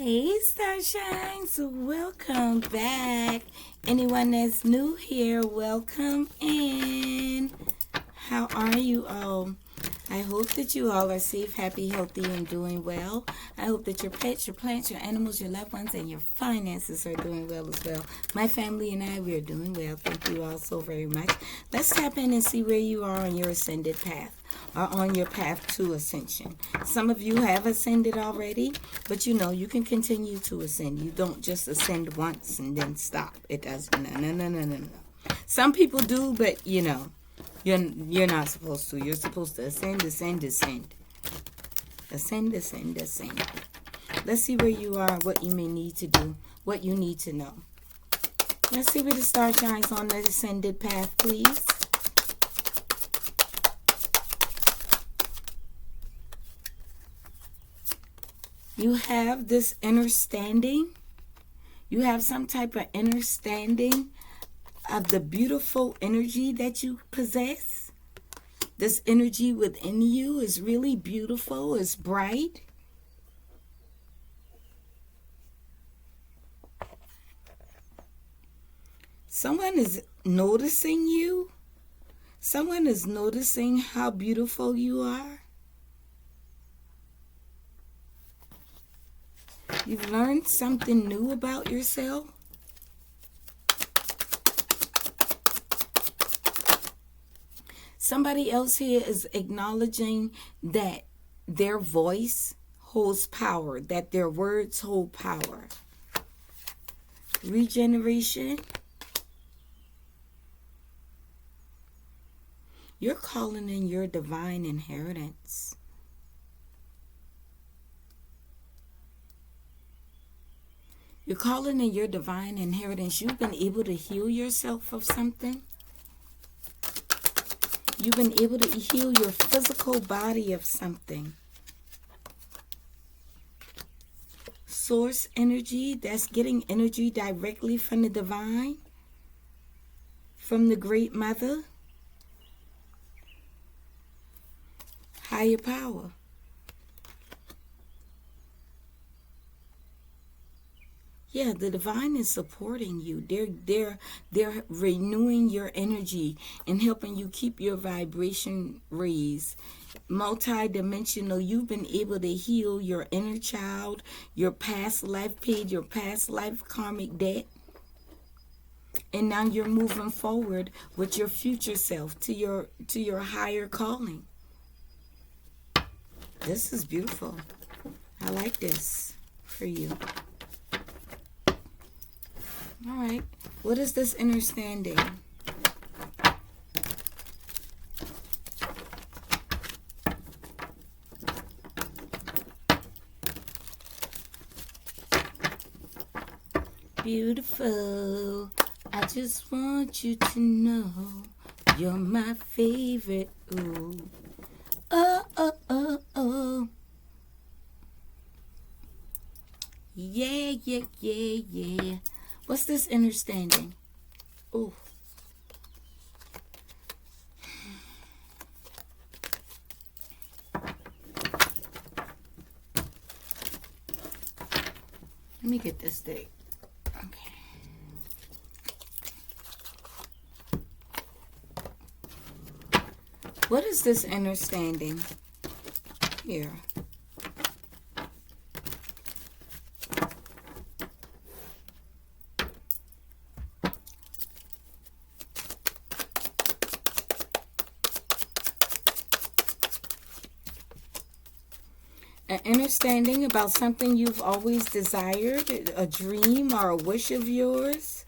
Hey Starshines, welcome back. Anyone that's new here, welcome in. How are you all? I hope that you all are safe, happy, healthy, and doing well. I hope that your pets, your plants, your animals, your loved ones, and your finances are doing well as well. My family and I, we are doing well. Thank you all so very much. Let's tap in and see where you are on your ascended path or on your path to ascension. Some of you have ascended already, but you know you can continue to ascend. You don't just ascend once and then stop. It doesn't. No. Some people do, but you know. You're not supposed to. You're supposed to ascend. Ascend. Let's see where you are, what you may need to do, what you need to know. Let's see where the star shines on the ascended path, please. You have this understanding. You have some type of understanding of the beautiful energy that you possess. This energy within you is really beautiful, it's bright. Someone is noticing you. Someone is noticing how beautiful you are. You've learned something new about yourself. Somebody else here is acknowledging that their voice holds power, that their words hold power. Regeneration. You're calling in your divine inheritance. You're calling in your divine inheritance. You've been able to heal yourself of something. You've been able to heal your physical body of something. Source energy, that's getting energy directly from the divine, from the great mother. Higher power. Yeah, the divine is supporting you. They're renewing your energy and helping you keep your vibration raised. Multi-dimensional, you've been able to heal your inner child, your past life, paid your past life karmic debt. And now you're moving forward with your future self to your higher calling. This is beautiful. I like this for you. All right, what is this understanding? Beautiful, I just want you to know you're my favorite. Ooh. Oh. Yeah. What's this understanding? Oh. Let me get this deck. Okay. What is this understanding here? An understanding about something you've always desired, a dream or a wish of yours.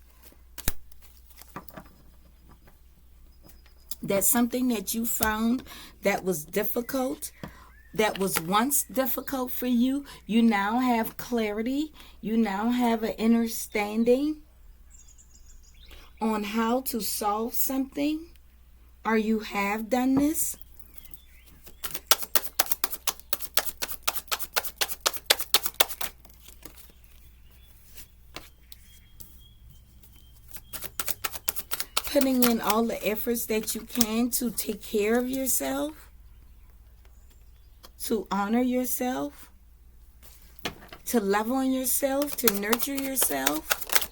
That's something that you found that was difficult, that was once difficult for you. You now have clarity. You now have an understanding on how to solve something, or you have done this. Putting in all the efforts that you can to take care of yourself, to honor yourself, to love on yourself, to nurture yourself.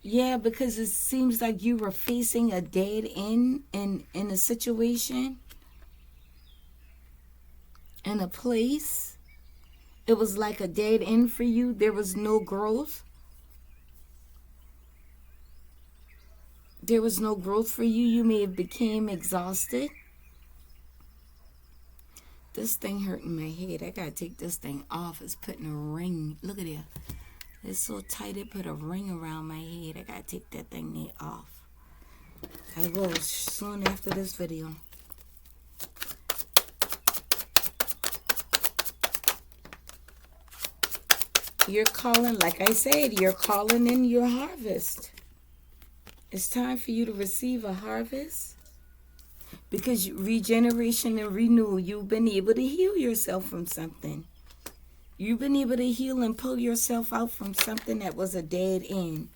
Yeah, because it seems like you were facing a dead end in a situation, in a place. It was like a dead end for you. There was no growth. There was no growth for you. You may have became exhausted. This thing hurting my head. I gotta take this thing off. It's putting a ring. Look at it. It's so tight it put a ring around my head. I gotta take that thing there off. I will soon after this video. You're calling, like I said, you're calling in your harvest. It's time for you to receive a harvest. Because regeneration and renewal, you've been able to heal yourself from something. You've been able to heal and pull yourself out from something that was a dead end.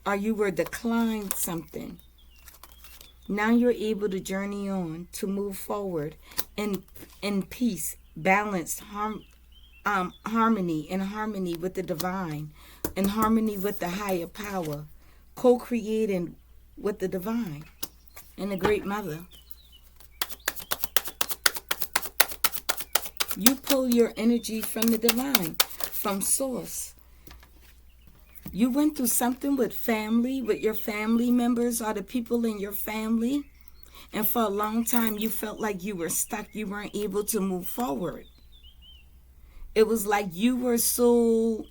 Or you were declined something. Now you're able to journey on, to move forward in peace, balanced, harmony, in harmony with the divine, in harmony with the higher power, co-creating with the divine and the great mother. You pull your energy from the divine, from source. You went through something with family, with your family members or the people in your family. And for a long time, you felt like you were stuck. You weren't able to move forward. It was like you were so...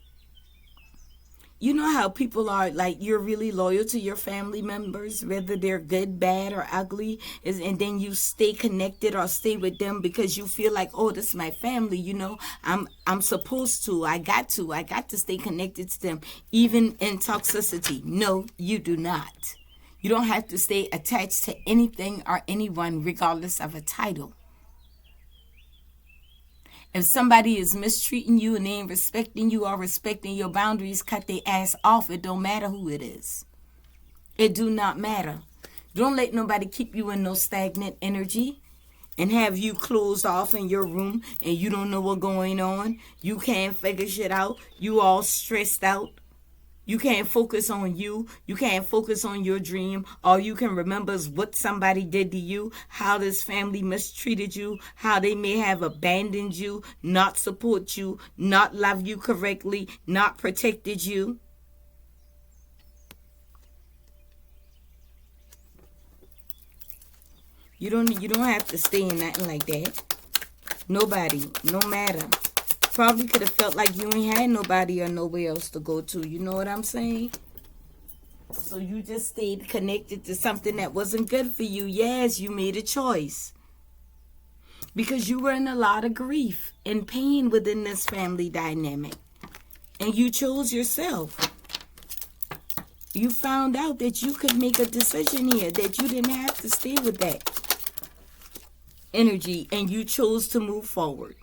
You know how people are, like, you're really loyal to your family members, whether they're good, bad, or ugly, and then you stay connected or stay with them because you feel like, oh, this is my family, you know, I'm supposed to, I got to stay connected to them, even in toxicity. No, you do not. You don't have to stay attached to anything or anyone, regardless of a title. If somebody is mistreating you and they ain't respecting you or respecting your boundaries, cut their ass off. It don't matter who it is. It do not matter. Don't let nobody keep you in no stagnant energy and have you closed off in your room and you don't know what's going on. You can't figure shit out. You all stressed out. You can't focus on you. You can't focus on your dream. All you can remember is what somebody did to you, how this family mistreated you, how they may have abandoned you, not support you, not love you correctly, not protected you. You don't have to stay in nothing like that. Nobody, no matter. Probably could have felt like you ain't had nobody or nowhere else to go to. You know what I'm saying? So you just stayed connected to something that wasn't good for you. Yes, you made a choice. Because you were in a lot of grief and pain within this family dynamic. And you chose yourself. You found out that you could make a decision here, that you didn't have to stay with that energy, and you chose to move forward.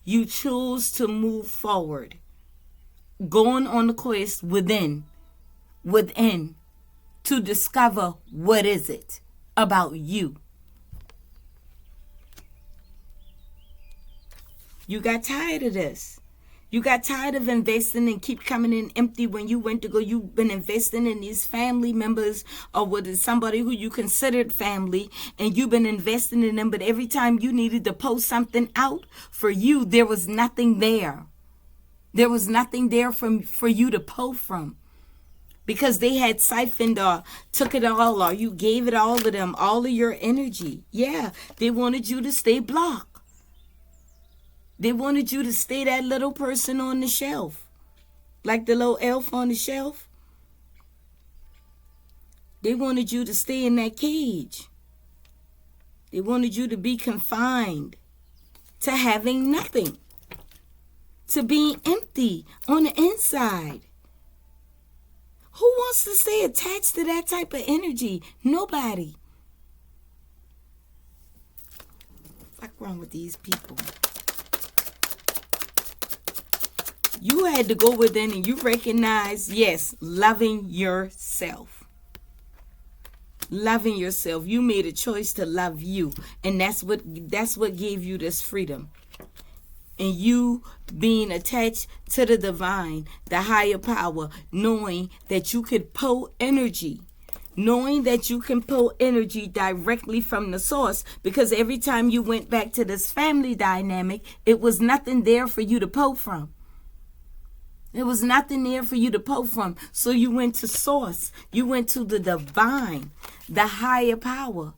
You chose to move forward, going on the quest within, to discover what is it about you. You got tired of this. You got tired of investing and keep coming in empty when you went to go. You've been investing in these family members or with somebody who you considered family, and you've been investing in them. But every time you needed to post something out for you, there was nothing there. There was nothing there for you to pull from, because they had siphoned or took it all, or you gave it all to them, all of your energy. Yeah, they wanted you to stay blocked. They wanted you to stay that little person on the shelf, like the little elf on the shelf. They wanted you to stay in that cage. They wanted you to be confined to having nothing, to being empty on the inside. Who wants to stay attached to that type of energy? Nobody. What's wrong with these people? You had to go within and you recognize, yes, loving yourself. Loving yourself. You made a choice to love you. And that's what gave you this freedom. And you being attached to the divine, the higher power, knowing that you could pull energy. Knowing that you can pull energy directly from the source, because every time you went back to this family dynamic, it was nothing there for you to pull from. There was nothing there for you to pull from. So you went to source. You went to the divine, the higher power.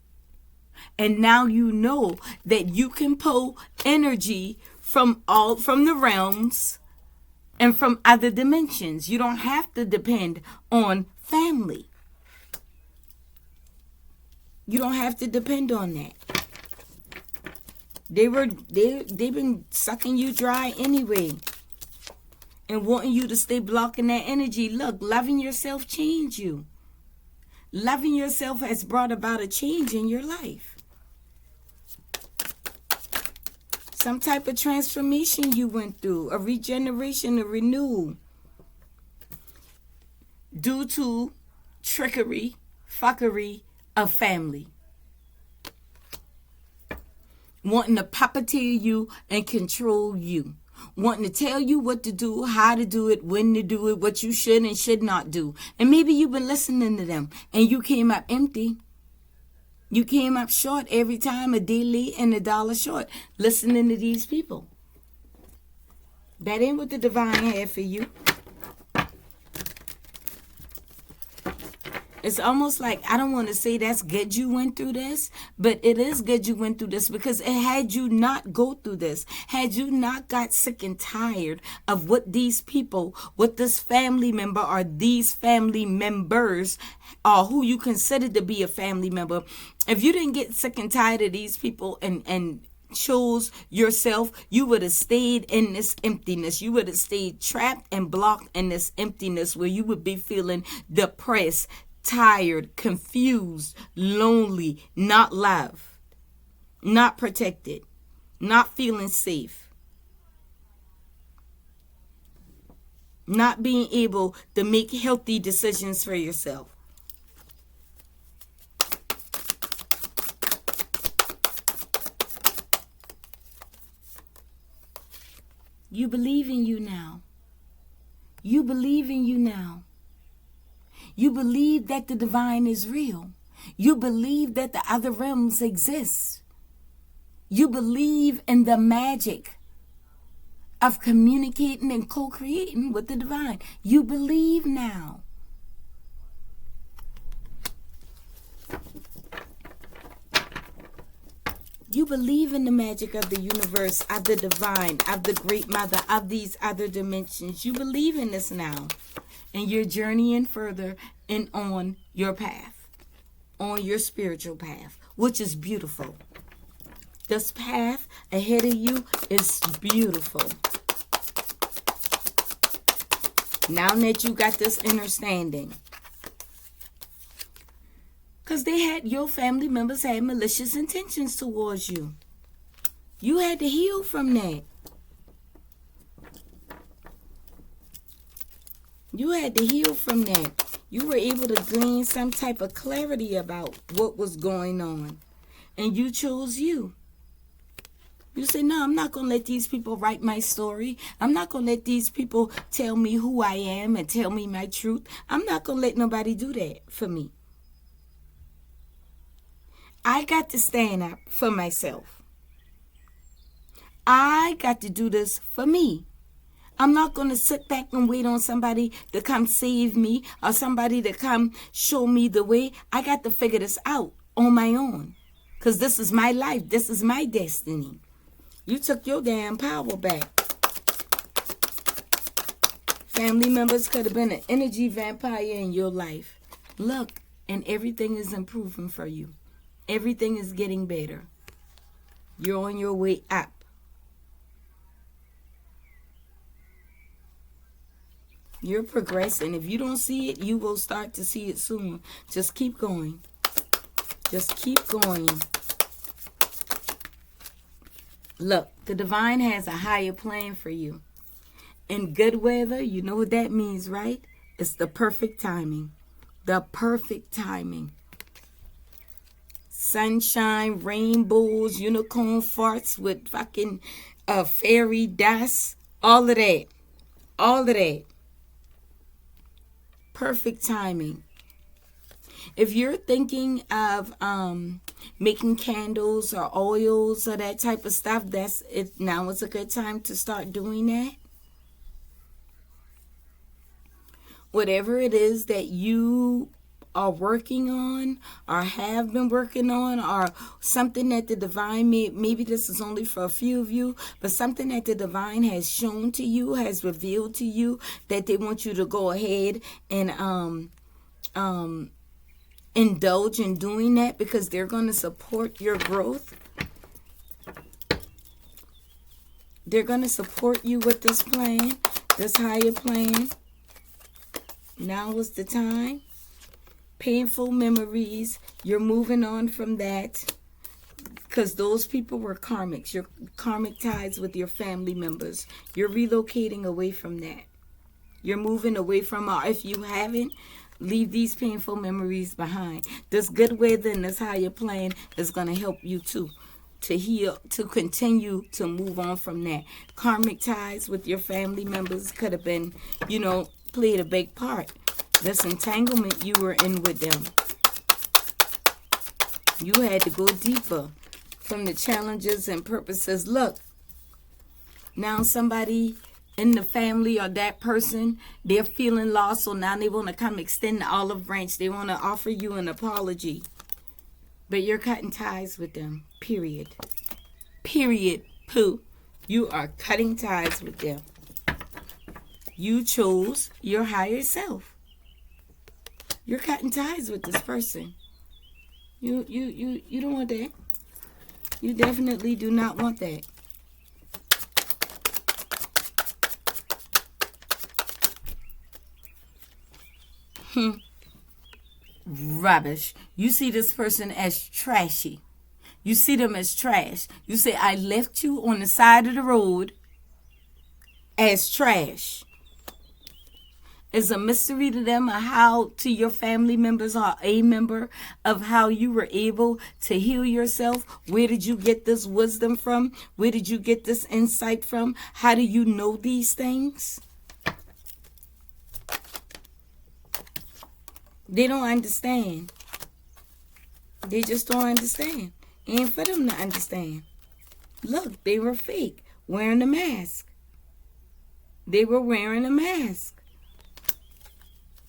And now you know that you can pull energy from the realms and from other dimensions. You don't have to depend on family. You don't have to depend on that. They've been sucking you dry anyway and wanting you to stay blocking that energy. Look, loving yourself changed you. Loving yourself has brought about a change in your life. Some type of transformation you went through, a regeneration, a renewal, due to trickery, fuckery of family. Wanting to puppeteer you and control you. Wanting to tell you what to do, how to do it, when to do it, what you should and should not do. And maybe you've been listening to them and you came up empty. You came up short every time, a daily and a dollar short, listening to these people. That ain't what the divine had for you. It's almost like, I don't want to say that's good you went through this, but it is good you went through this, because had you not go through this, had you not got sick and tired of what these people, what this family member or these family members, or who you consider to be a family member, if you didn't get sick and tired of these people and chose yourself, you would have stayed in this emptiness. You would have stayed trapped and blocked in this emptiness where you would be feeling depressed, tired, confused, lonely, not loved, not protected, not feeling safe, not being able to make healthy decisions for yourself. You believe in you now. You believe in you now. You believe that the divine is real. You believe that the other realms exist. You believe in the magic of communicating and co-creating with the divine. You believe now. You believe in the magic of the universe, of the divine, of the great mother, of these other dimensions. You believe in this now. And you're journeying further and on your path, on your spiritual path, which is beautiful. This path ahead of you is beautiful. Now that you got this understanding. Because your family members had malicious intentions towards you. You had to heal from that. You had to heal from that. You were able to gain some type of clarity about what was going on. And you chose you. You said, no, I'm not going to let these people write my story. I'm not going to let these people tell me who I am and tell me my truth. I'm not going to let nobody do that for me. I got to stand up for myself. I got to do this for me. I'm not going to sit back and wait on somebody to come save me or somebody to come show me the way. I got to figure this out on my own, because this is my life. This is my destiny. You took your damn power back. Family members could have been an energy vampire in your life. Look, and everything is improving for you. Everything is getting better. You're on your way up. You're progressing. If you don't see it, you will start to see it soon. Just keep going. Just keep going. Look, the divine has a higher plan for you. In good weather, you know what that means, right? It's the perfect timing. The perfect timing. sunshine, rainbows, unicorn farts with fucking fairy dust, all of that. All of that. Perfect timing. If you're thinking of making candles or oils or that type of stuff, that's it. Now is a good time to start doing that. Whatever it is that you are working on or have been working on, or something that the divine maybe this is only for a few of you, but something that the divine has shown to you, has revealed to you, that they want you to go ahead and indulge in doing that, because they're going to support your growth. They're going to support you with this plan, this higher plan. Now is the time. Painful memories, you're moving on from that, because those people were karmics. Your karmic ties with your family members. You're relocating away from that. You're moving away from, or if you haven't, leave these painful memories behind. This good weather and this higher plane is going to help you too, to heal, to continue to move on from that. Karmic ties with your family members could have been, played a big part. This entanglement you were in with them, you had to go deeper from the challenges and purposes. Look, now somebody in the family or that person, they're feeling lost, so now they want to come extend the olive branch. They want to offer you an apology, but you're cutting ties with them. Period. Poo. You are cutting ties with them. You chose your higher self. You're cutting ties with this person. You don't want that. You definitely do not want that. Rubbish. You see this person as trashy. You see them as trash. You say, I left you on the side of the road as trash. It's a mystery to them, or how to your family members or a member, of how you were able to heal yourself. Where did you get this wisdom from? Where did you get this insight from? How do you know these things? They don't understand. They just don't understand. It ain't for them to understand. Look, they were fake, wearing a mask. They were wearing a mask,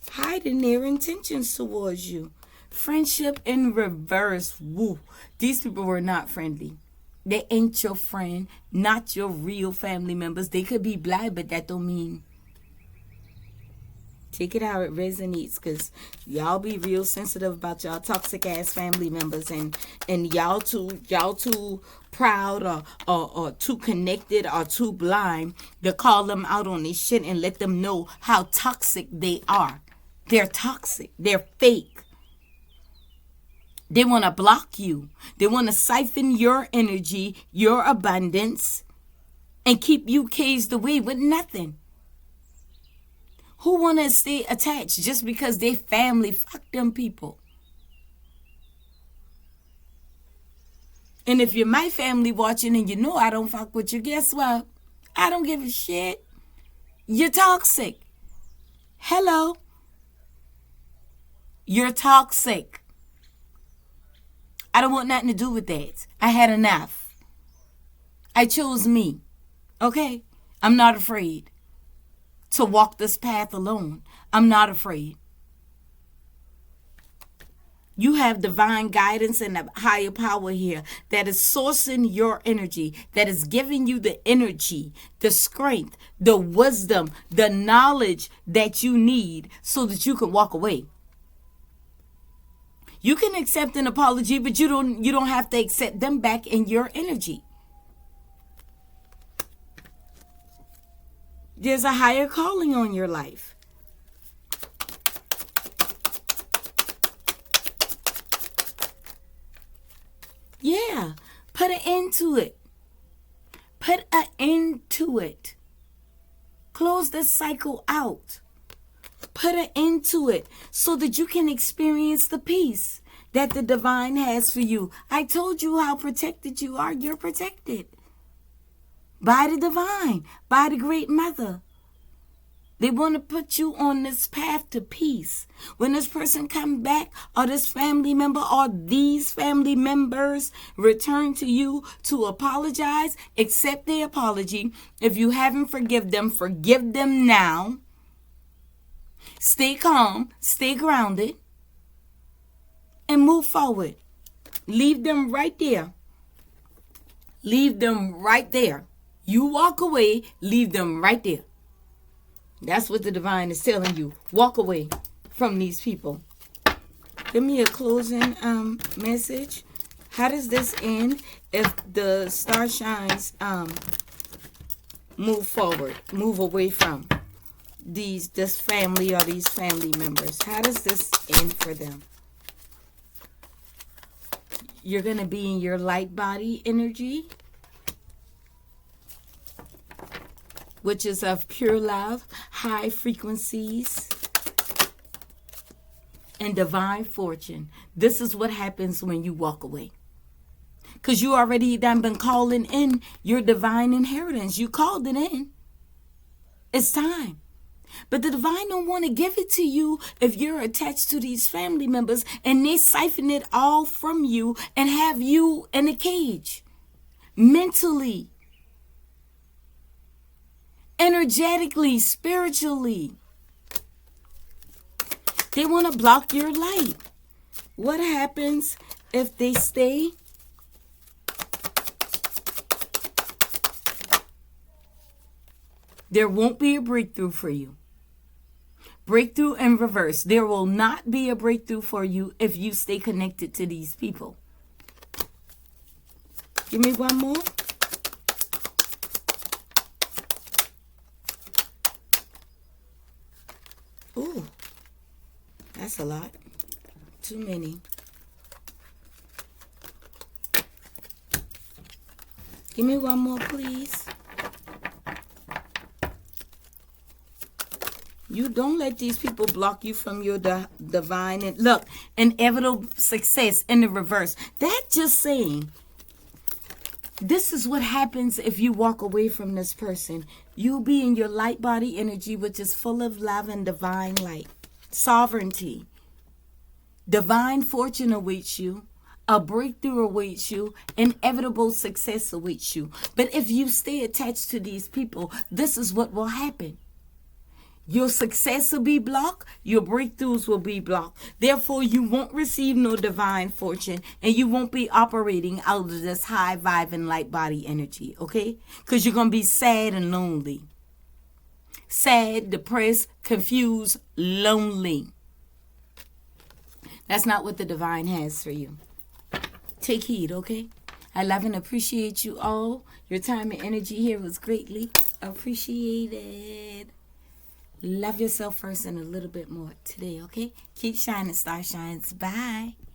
hiding their intentions towards you. Friendship in reverse. Woo. These people were not friendly. They ain't your friend, not your real family members. They could be black, but that don't mean. Take it how it resonates, because y'all be real sensitive about y'all toxic ass family members, and y'all too proud or too connected or too blind to call them out on this shit and let them know how toxic they are. They're toxic. They're fake. They want to block you. They want to siphon your energy, your abundance, and keep you caged away with nothing. Who want to stay attached just because they family? Fuck them people. And if you're my family watching and you know I don't fuck with you, guess what? I don't give a shit. You're toxic. Hello. You're toxic. I don't want nothing to do with that. I had enough. I chose me. Okay? I'm not afraid to walk this path alone. I'm not afraid. You have divine guidance and a higher power here that is sourcing your energy, that is giving you the energy, the strength, the wisdom, the knowledge that you need so that you can walk away. You can accept an apology, but you don't have to accept them back in your energy. There's a higher calling on your life. Yeah, put an end to it. Put an end to it. Close this cycle out. Put an end to it so that you can experience the peace. that the divine has for you. I told you how protected you are. You're protected by the divine, by the great mother. They want to put you on this path to peace. When this person come back, or this family member, or these family members return to you to apologize, accept their apology. If you haven't forgive them now. Stay calm, stay grounded, and move forward. Leave them right there. Leave them right there. You walk away, leave them right there. That's what the divine is telling you. Walk away from these people. Give me a closing message. How does this end if the star shines move forward, move away from this family or these family members? How does this end for them? You're going to be in your light body energy, which is of pure love, high frequencies, and divine fortune. This is what happens when you walk away. Because you already done been calling in your divine inheritance. You called it in. It's time. But the divine don't want to give it to you if you're attached to these family members and they siphon it all from you and have you in a cage. Mentally, energetically, spiritually. They want to block your light. What happens if they stay? There won't be a breakthrough for you. Breakthrough in reverse. There will not be a breakthrough for you if you stay connected to these people. Give me one more. Ooh, that's a lot. Too many. Give me one more, please. You don't let these people block you from your divine. And look, inevitable success in the reverse. That just saying. This is what happens if you walk away from this person. You'll be in your light body energy, which is full of love and divine light. Sovereignty. Divine fortune awaits you. A breakthrough awaits you. Inevitable success awaits you. But if you stay attached to these people, this is what will happen. Your success will be blocked. Your breakthroughs will be blocked. Therefore, you won't receive no divine fortune. And you won't be operating out of this high vibe and light body energy. Okay? Because you're going to be sad and lonely. Sad, depressed, confused, lonely. That's not what the divine has for you. Take heed, okay? I love and appreciate you all. Your time and energy here was greatly appreciated. Love yourself first and a little bit more today, okay? Keep shining, star shines. Bye.